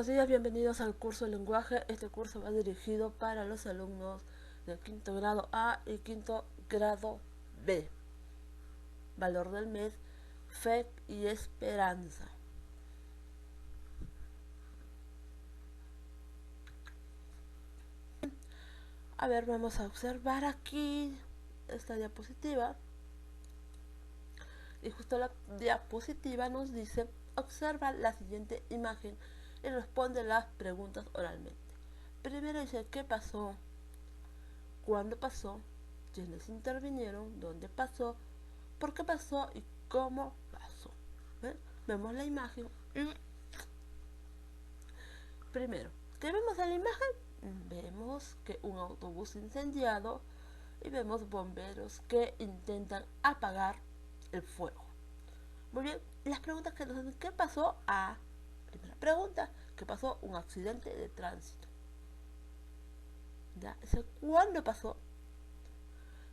Buenos días, bienvenidos al curso de lenguaje. Este curso va dirigido para los alumnos del quinto grado A y quinto grado B. Valor del mes, fe y esperanza. A ver, vamos a observar aquí esta diapositiva. Y justo la diapositiva nos dice: observa la siguiente imagen y responde las preguntas oralmente. Primero dice: ¿qué pasó? ¿Cuándo pasó? ¿Quiénes intervinieron? ¿Dónde pasó? ¿Por qué pasó? ¿Y cómo pasó? ¿Ven? Vemos la imagen. Primero, ¿qué vemos en la imagen? Vemos que un autobús incendiado y vemos bomberos que intentan apagar el fuego. Muy bien, las preguntas que nos hacen: ¿qué pasó? Primera pregunta: ¿qué pasó? Un accidente de tránsito. ¿Ya? ¿Cuándo pasó?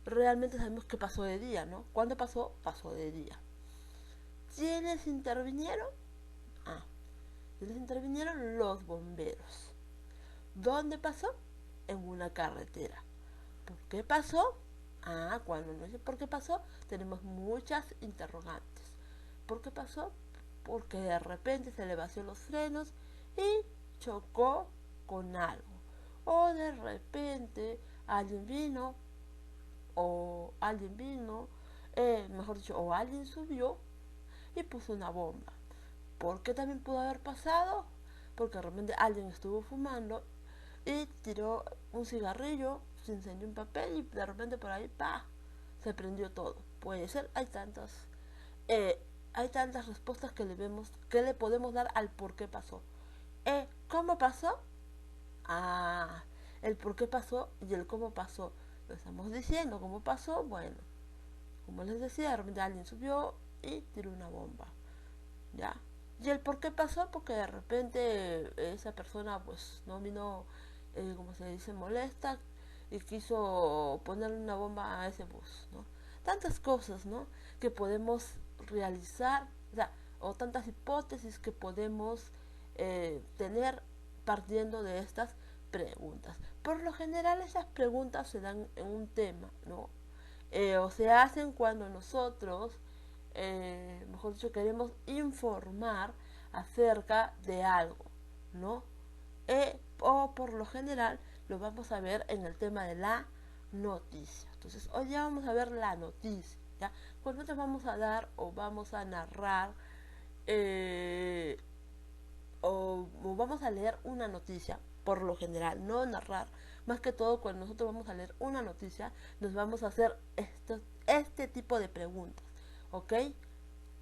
Realmente sabemos que pasó de día, ¿no? ¿Cuándo pasó? Pasó de día. ¿Quiénes intervinieron? ¿Quiénes intervinieron? Los bomberos. ¿Dónde pasó? En una carretera. ¿Por qué pasó? Cuando no sé por qué pasó, tenemos muchas interrogantes. ¿Por qué pasó? Porque de repente se le vació los frenos y chocó con algo. O de repente alguien vino, mejor dicho, o alguien subió y puso una bomba. ¿Por qué también pudo haber pasado? Porque de repente alguien estuvo fumando y tiró un cigarrillo, se incendió un papel y de repente por ahí ¡pah! Se prendió todo. Puede ser, hay tantas respuestas que le podemos dar al por qué pasó. ¿Cómo pasó? El por qué pasó y el cómo pasó. Lo estamos diciendo. ¿Cómo pasó? Bueno, como les decía, de repente alguien subió y tiró una bomba. ¿Ya? ¿Y el por qué pasó? Porque de repente esa persona pues no vino, como se dice, molesta y quiso ponerle una bomba a ese bus, ¿no? Tantas cosas, ¿no? Que podemos realizar, o tantas hipótesis que podemos tener partiendo de estas preguntas. Por lo general esas preguntas se dan en un tema, ¿no? O se hacen cuando nosotros, mejor dicho, queremos informar acerca de algo, ¿no? O por lo general lo vamos a ver en el tema de la noticia. Entonces, hoy ya vamos a ver la noticia, ¿ya? Cuando nosotros vamos a dar o vamos a narrar o vamos a leer una noticia, por lo general, no narrar, más que todo cuando nosotros vamos a leer una noticia, nos vamos a hacer este tipo de preguntas, ¿ok?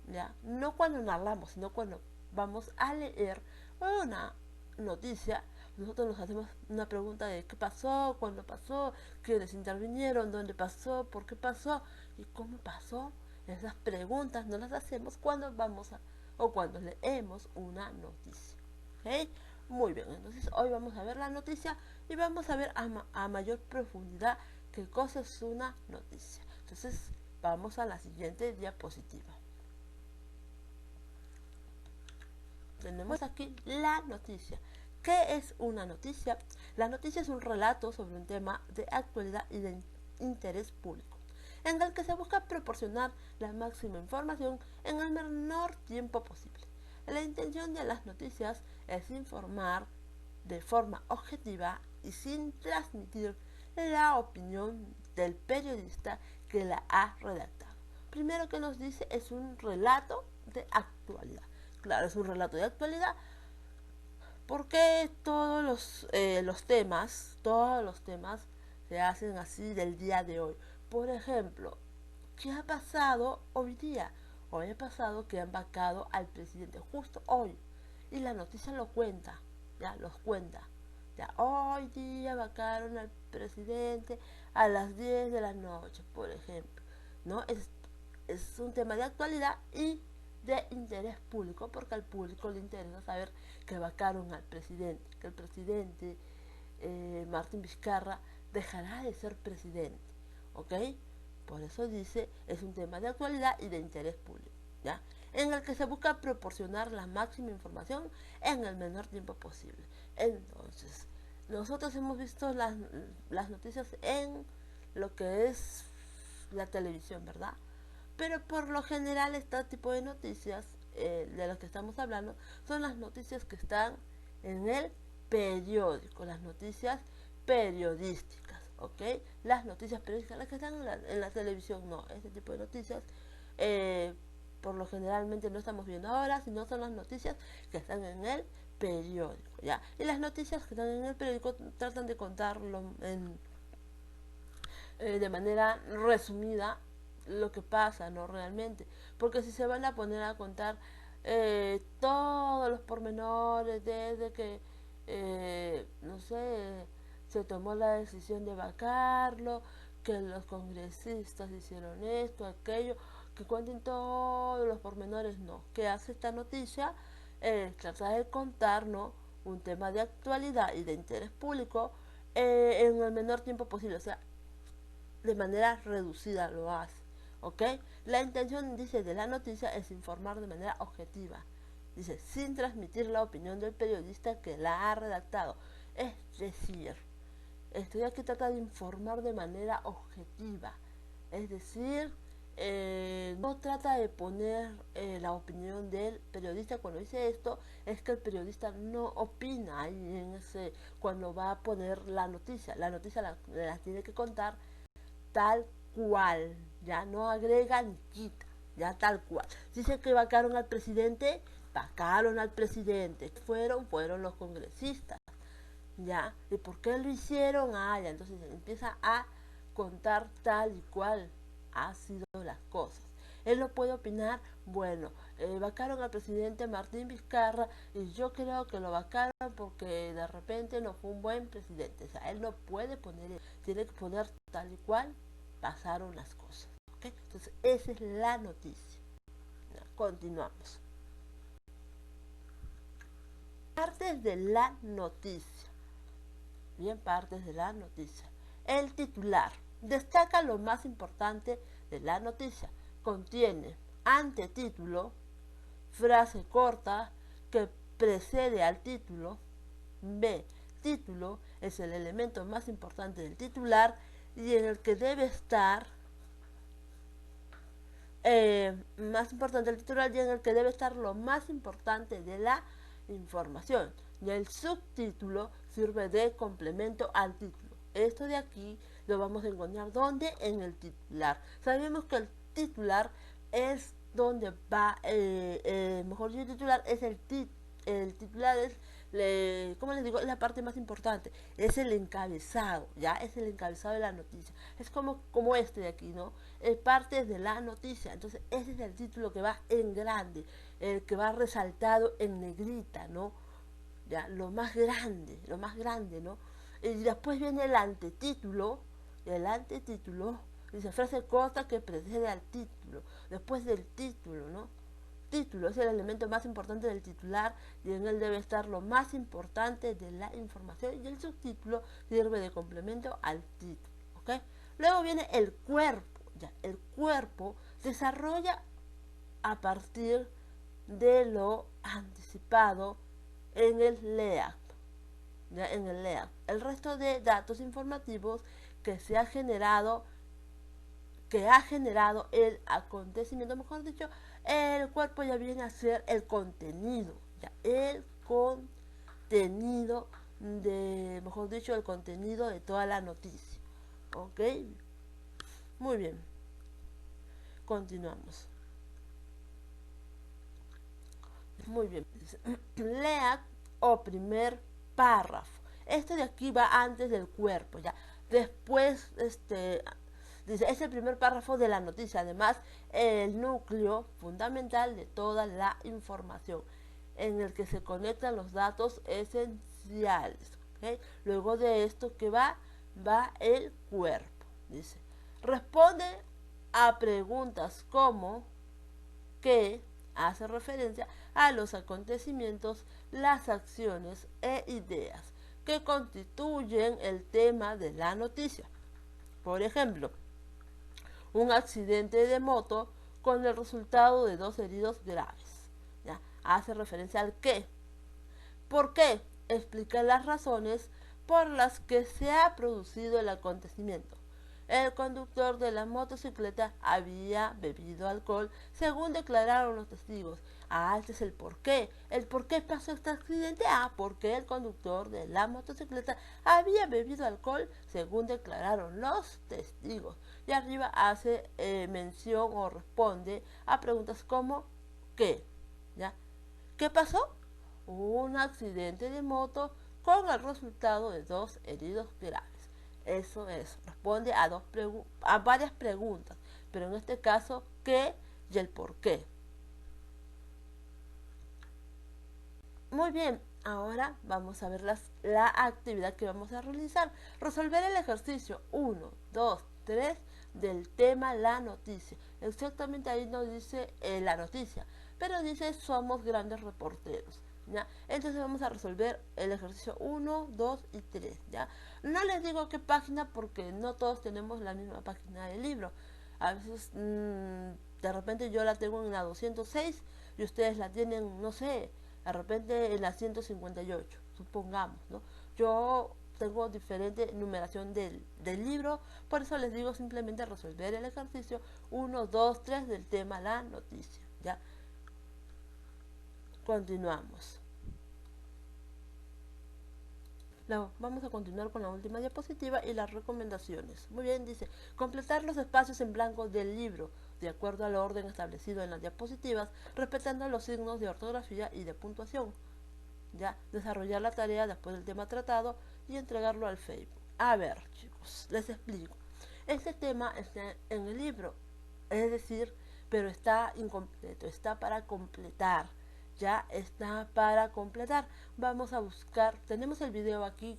¿Ya? No cuando narramos, sino cuando vamos a leer una noticia, nosotros nos hacemos una pregunta de qué pasó, cuándo pasó, quiénes intervinieron, dónde pasó, por qué pasó y cómo pasó. Esas preguntas no las hacemos cuando cuando leemos una noticia. ¿Ok? Muy bien, entonces hoy vamos a ver la noticia y vamos a ver a mayor profundidad qué cosa es una noticia. Entonces vamos a la siguiente diapositiva. Tenemos aquí la noticia. ¿Qué es una noticia? La noticia es un relato sobre un tema de actualidad y de interés público, en el que se busca proporcionar la máxima información en el menor tiempo posible. La intención de las noticias es informar de forma objetiva y sin transmitir la opinión del periodista que la ha redactado. Primero que nos dice es un relato de actualidad. Claro, es un relato de actualidad porque todos los temas se hacen así del día de hoy. Por ejemplo, ¿qué ha pasado hoy día? Hoy ha pasado que han vacado al presidente justo hoy. Y la noticia lo cuenta, ya los cuenta. Ya, hoy día vacaron al presidente a las 10 de la noche, por ejemplo. ¿No? Es un tema de actualidad y de interés público, porque al público le interesa saber que vacaron al presidente, que el presidente Martín Vizcarra dejará de ser presidente, ¿ok? Por eso dice, es un tema de actualidad y de interés público, ¿ya? en el que se busca proporcionar la máxima información en el menor tiempo posible. Entonces, nosotros hemos visto las noticias en lo que es la televisión, ¿verdad? Pero por lo general este tipo de noticias de las que estamos hablando son las noticias que están en el periódico, las noticias periodísticas, ¿ok? Las noticias periodísticas, las que están en la televisión, no, este tipo de noticias por lo generalmente no estamos viendo ahora, sino son las noticias que están en el periódico, ¿ya? Y las noticias que están en el periódico tratan de contarlo de manera resumida lo que pasa, ¿no? Realmente, porque si se van a poner a contar todos los pormenores desde que, no sé, se tomó la decisión de vacarlo, que los congresistas hicieron esto, aquello, que cuenten todos los pormenores, no. ¿Qué hace esta noticia? Trata de contar, ¿no?, un tema de actualidad y de interés público en el menor tiempo posible, o sea, de manera reducida lo hace, ¿ok? La intención, dice, de la noticia es informar de manera objetiva, dice, sin transmitir la opinión del periodista que la ha redactado. Es decir, esto aquí trata de informar de manera objetiva, es decir, no trata de poner la opinión del periodista. Cuando dice esto, es que el periodista no opina ahí en ese, cuando va a poner la noticia la tiene que contar tal cual, ya no agrega ni quita, ya tal cual. Dice que vacaron al presidente, fueron los congresistas, ya. ¿Y por qué lo hicieron? Ah, ya, entonces empieza a contar tal y cual ha sido las cosas. Él no puede opinar, bueno, vacaron al presidente Martín Vizcarra y yo creo que lo vacaron porque de repente no fue un buen presidente. O sea, él no puede poner, tiene que poner tal y cual pasaron las cosas. ¿Okay? Entonces, esa es la noticia. Continuamos. Partes de la noticia. Bien, partes de la noticia. El titular destaca lo más importante de la noticia. Contiene antetítulo, frase corta que precede al título. B. Título es el elemento más importante del titular y en el que debe estar más importante el titular y en el que debe estar lo más importante de la información. Y el subtítulo sirve de complemento al título. Esto de aquí lo vamos a encontrar ¿dónde? En el titular. Sabemos que el titular es donde va, mejor dicho, el titular es el titular es, como les digo, es la parte más importante, es el encabezado, ya es el encabezado de la noticia, es como este de aquí, ¿no? Es parte de la noticia, entonces ese es el título que va en grande, el que va resaltado en negrita, ¿no? Ya, lo más grande, ¿no? Y después viene el antetítulo, dice frase corta que precede al título, después del título, ¿no? Título es el elemento más importante del titular y en él debe estar lo más importante de la información y el subtítulo sirve de complemento al título, ¿ok? Luego viene el cuerpo, ya, el cuerpo desarrolla a partir de lo anticipado en el LEAC, ya, en el LEAC, el resto de datos informativos que ha generado el acontecimiento, mejor dicho, el cuerpo ya viene a ser el contenido, ya, el contenido de, mejor dicho, el contenido de toda la noticia, ¿ok? Muy bien, continuamos. Muy bien, lea o primer párrafo. Este de aquí va antes del cuerpo, ya. Después, dice, es el primer párrafo de la noticia, además el núcleo fundamental de toda la información en el que se conectan los datos esenciales, ¿okay? Luego de esto que va el cuerpo, dice, responde a preguntas como ¿qué? Hace referencia a los acontecimientos, las acciones e ideas que constituyen el tema de la noticia. Por ejemplo, un accidente de moto con el resultado de 2 heridos graves. ¿Ya? Hace referencia al qué. ¿Por qué? Explica las razones por las que se ha producido el acontecimiento. El conductor de la motocicleta había bebido alcohol, según declararon los testigos. Este es el por qué. ¿El por qué pasó este accidente? Porque el conductor de la motocicleta había bebido alcohol, según declararon los testigos. Y arriba hace mención o responde a preguntas como ¿qué? ¿Ya? ¿Qué pasó? Un accidente de moto con el resultado de 2 heridos graves. Eso es, responde a varias preguntas, pero en este caso, ¿qué y el por qué? Muy bien, ahora vamos a ver la actividad que vamos a realizar. Resolver el ejercicio 1, 2, 3 del tema la noticia. Exactamente ahí no dice la noticia, pero dice somos grandes reporteros. ¿Ya? Entonces vamos a resolver el ejercicio 1, 2 y 3. ¿Ya? No les digo qué página porque no todos tenemos la misma página del libro. A veces de repente yo la tengo en la 206 y ustedes la tienen, no sé, de repente en la 158, supongamos, ¿no? Yo tengo diferente numeración del libro, por eso les digo simplemente resolver el ejercicio 1, 2, 3 del tema la noticia, ¿ya? Continuamos. Vamos a continuar con la última diapositiva y las recomendaciones. Muy bien, dice, completar los espacios en blanco del libro, de acuerdo al orden establecido en las diapositivas, respetando los signos de ortografía y de puntuación. Ya, desarrollar la tarea después del tema tratado y entregarlo al Facebook. A ver, chicos, les explico. Este tema está en el libro, es decir, pero está incompleto, está para completar. Ya está para completar. Vamos a buscar, tenemos el video aquí,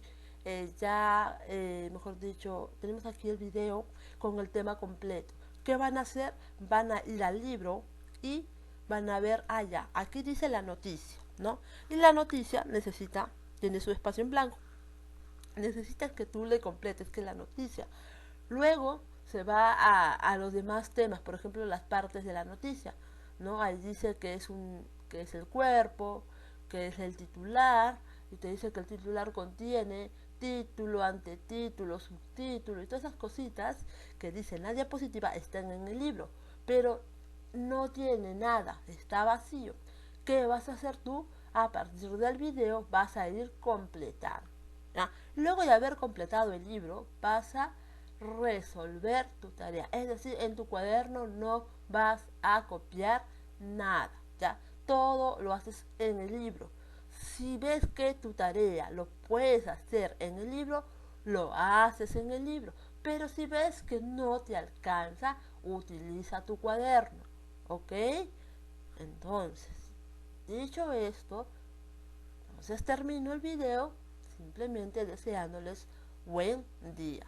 mejor dicho, tenemos aquí el video con el tema completo. ¿Qué van a hacer? Van a ir al libro y van a ver allá. Aquí dice la noticia, ¿no? Y la noticia tiene su espacio en blanco. Necesitas que tú le completes, que es la noticia. Luego se va a los demás temas, por ejemplo, las partes de la noticia, ¿no? Ahí dice que es el cuerpo, que es el titular, y te dice que el titular contiene título, antetítulo, subtítulo y todas esas cositas que dicen la diapositiva están en el libro, pero no tiene nada, está vacío. ¿Qué vas a hacer tú? A partir del video vas a ir completando. ¿Ya? Luego de haber completado el libro, vas a resolver tu tarea. Es decir, en tu cuaderno no vas a copiar nada. ¿Ya? Todo lo haces en el libro. Si ves que tu tarea lo puedes hacer en el libro, lo haces en el libro. Pero si ves que no te alcanza, utiliza tu cuaderno. ¿Ok? Entonces, dicho esto, entonces termino el video simplemente deseándoles buen día.